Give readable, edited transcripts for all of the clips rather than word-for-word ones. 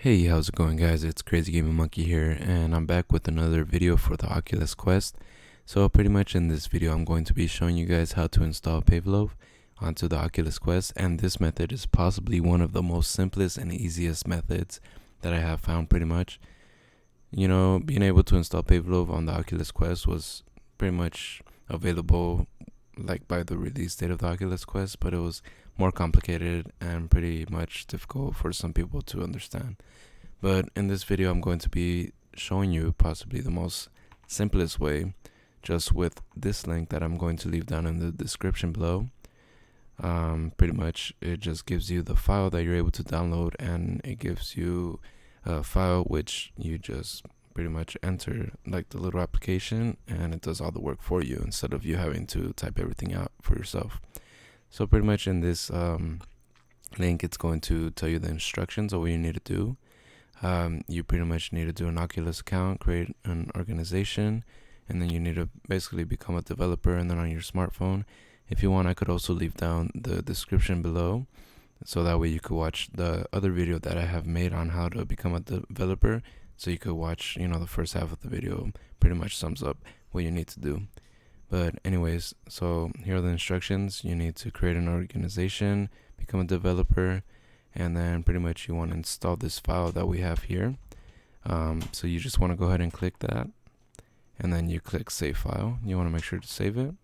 Hey, how's it going, guys? It's CrazyGamingMonkey here, and I'm back with another video for the Oculus Quest. So pretty much in this video, I'm going to be showing you guys how to install Pavlov onto the Oculus Quest, and this method is possibly one of the most simplest and easiest methods that I have found pretty much. You know, being able to install Pavlov on the Oculus Quest was pretty much available like by the release date of the Oculus Quest, but it was more complicated and pretty much difficult for some people to understand. But in this video, I'm going to be showing you possibly the most simplest way, just with this link that I'm going to leave down in the description below. Pretty much it just gives you the file that you're able to download, and it gives you a file which you just pretty much enter like the little application, and it does all the work for you instead of you having to type everything out for yourself. So pretty much in this link, it's going to tell you the instructions of what you need to do. You pretty much need to do an Oculus account, create an organization, and then you need to basically become a developer, and then on your smartphone. If you want, I could also leave down the description below, so that way you could watch the other video that I have made on how to become a developer. So you could watch, the first half of the video pretty much sums up what you need to do. But anyways, so here are the instructions. You need to create an organization, become a developer, and then pretty much you want to install this file that we have here. So you just want to go ahead and click that, and then you click save file. You want to make sure to save it,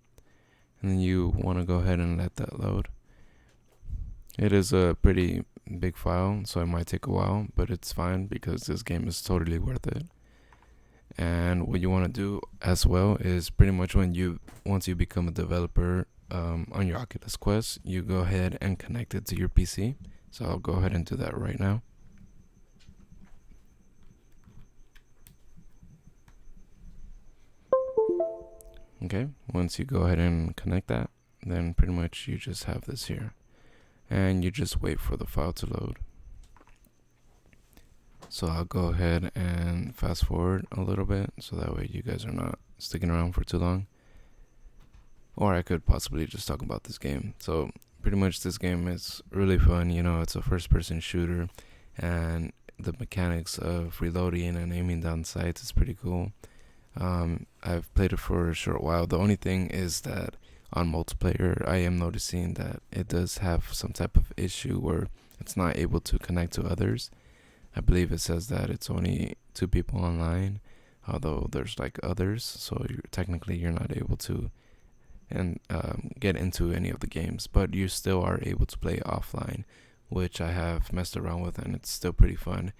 and then you want to go ahead and let that load. It is a pretty big file, so it might take a while, but it's fine because this game is totally worth it. And what you want to do as well is pretty much once you become a developer on your Oculus Quest, you go ahead and connect it to your PC. So I'll go ahead and do that right now. Okay, once you go ahead and connect that, then pretty much you just have this here, and you just wait for the file to load. So I'll go ahead and fast forward a little bit, so that way you guys are not sticking around for too long. Or I could possibly just talk about this game. So pretty much this game is really fun. It's a first-person shooter, and the mechanics of reloading and aiming down sights is pretty cool. I've played it for a short while. The only thing is that on multiplayer, I am noticing that it does have some type of issue where it's not able to connect to others. I believe it says that it's only 2 people online, although there's like others, so technically you're not able to get into any of the games, but you still are able to play offline, which I have messed around with, and it's still pretty fun.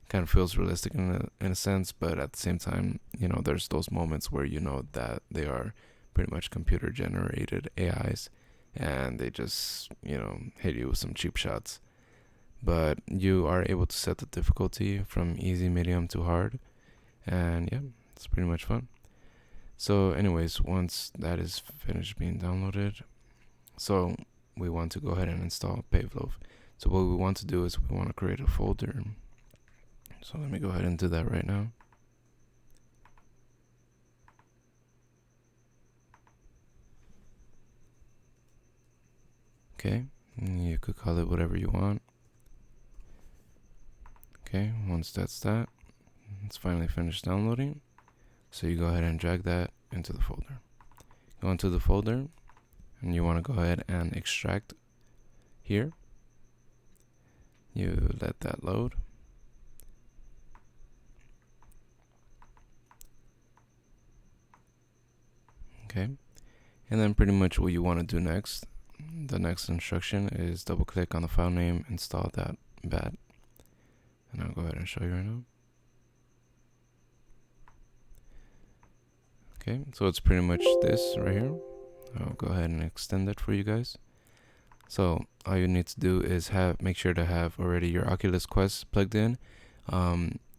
Kind of feels realistic in a sense, but at the same time, there's those moments where you know that they are pretty much computer generated AIs, and they just hit you with some cheap shots. But you are able to set the difficulty from easy, medium to hard, and yeah, it's pretty much fun. So anyways, once that is finished being downloaded, so we want to go ahead and install Pavlov. So what we want to do is we want to create a folder. So let me go ahead and do that right now. Okay, you could call it whatever you want. Okay, once that's that, it's finally finished downloading. So you go ahead and drag that into the folder. Go into the folder, and you want to go ahead and extract here. You let that load. Okay, and then pretty much what you want to do next, the next instruction is double click on the file name, install that bat. And I'll go ahead and show you right now. Okay, so it's pretty much this right here. I'll go ahead and extend that for you guys. So all you need to do is make sure to have already your Oculus Quest plugged in.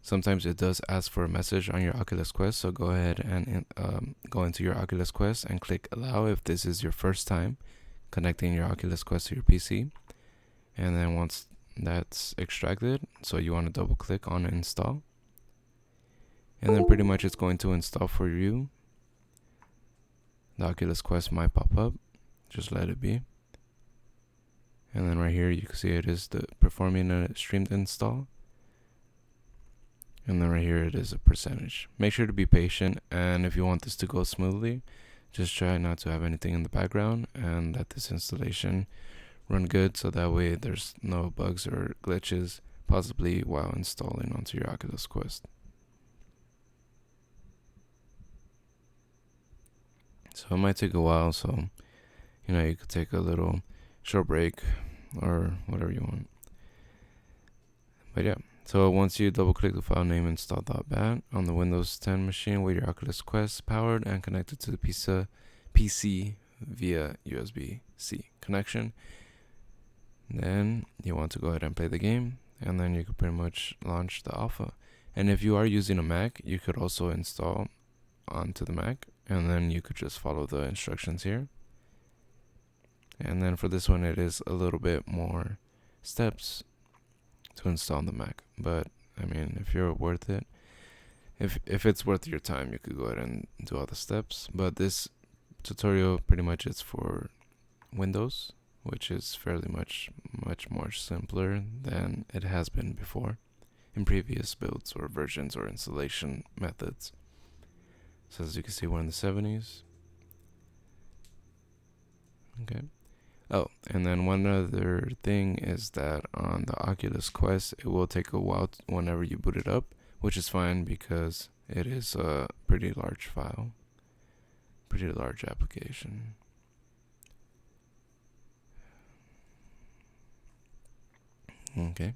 Sometimes it does ask for a message on your Oculus Quest, so go ahead and go into your Oculus Quest and click allow if this is your first time connecting your Oculus Quest to your PC. And then once that's extracted, so you want to double click on install, and then pretty much it's going to install for you. The Oculus Quest might pop up, just let it be. And then right here you can see it is performing a streamed install. and then right here it is a percentage. Make sure to be patient, and if you want this to go smoothly, just try not to have anything in the background and let this installation run good, so that way there's no bugs or glitches possibly while installing onto your Oculus Quest. So it might take a while, so you could take a little short break or whatever you want. But yeah, so once you double click the file name install.bat on the Windows 10 machine with your Oculus Quest powered and connected to the PC via USB-C connection, then you want to go ahead and play the game, and then you can pretty much launch the alpha. And if you are using a Mac, you could also install onto the Mac, and then you could just follow the instructions here. And then for this one, it is a little bit more steps to install on the Mac, but I mean, if you're worth it, if it's worth your time, you could go ahead and do all the steps. But this tutorial pretty much is for Windows, which is fairly much more simpler than it has been before in previous builds or versions or installation methods. So as you can see, we're in the 70s. Okay. Oh, and then one other thing is that on the Oculus Quest, it will take a while whenever you boot it up, which is fine because it is a pretty large file, pretty large application. Okay,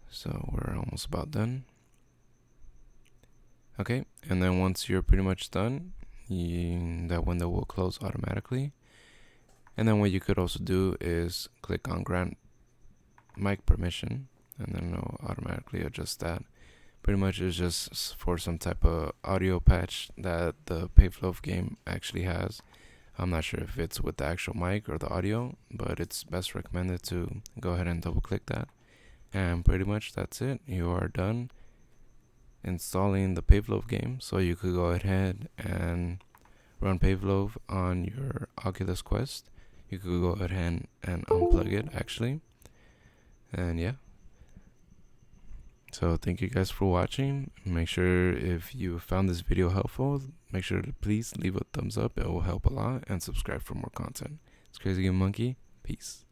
so we're almost about done. Okay, and then once you're pretty much done, that window will close automatically. And then what you could also do is click on grant mic permission, and then it'll automatically adjust that. Pretty much it's just for some type of audio patch that the Pavlov game actually has. I'm not sure if it's with the actual mic or the audio, but it's best recommended to go ahead and double click that. And pretty much that's it. You are done installing the Pavlov game, so you could go ahead and run Pavlov on your Oculus Quest. You could go ahead and unplug it actually. And yeah. So thank you guys for watching. Make sure if you found this video helpful, make sure to please leave a thumbs up. It will help a lot, and subscribe for more content. It's CrazyGamingMonkey. Peace.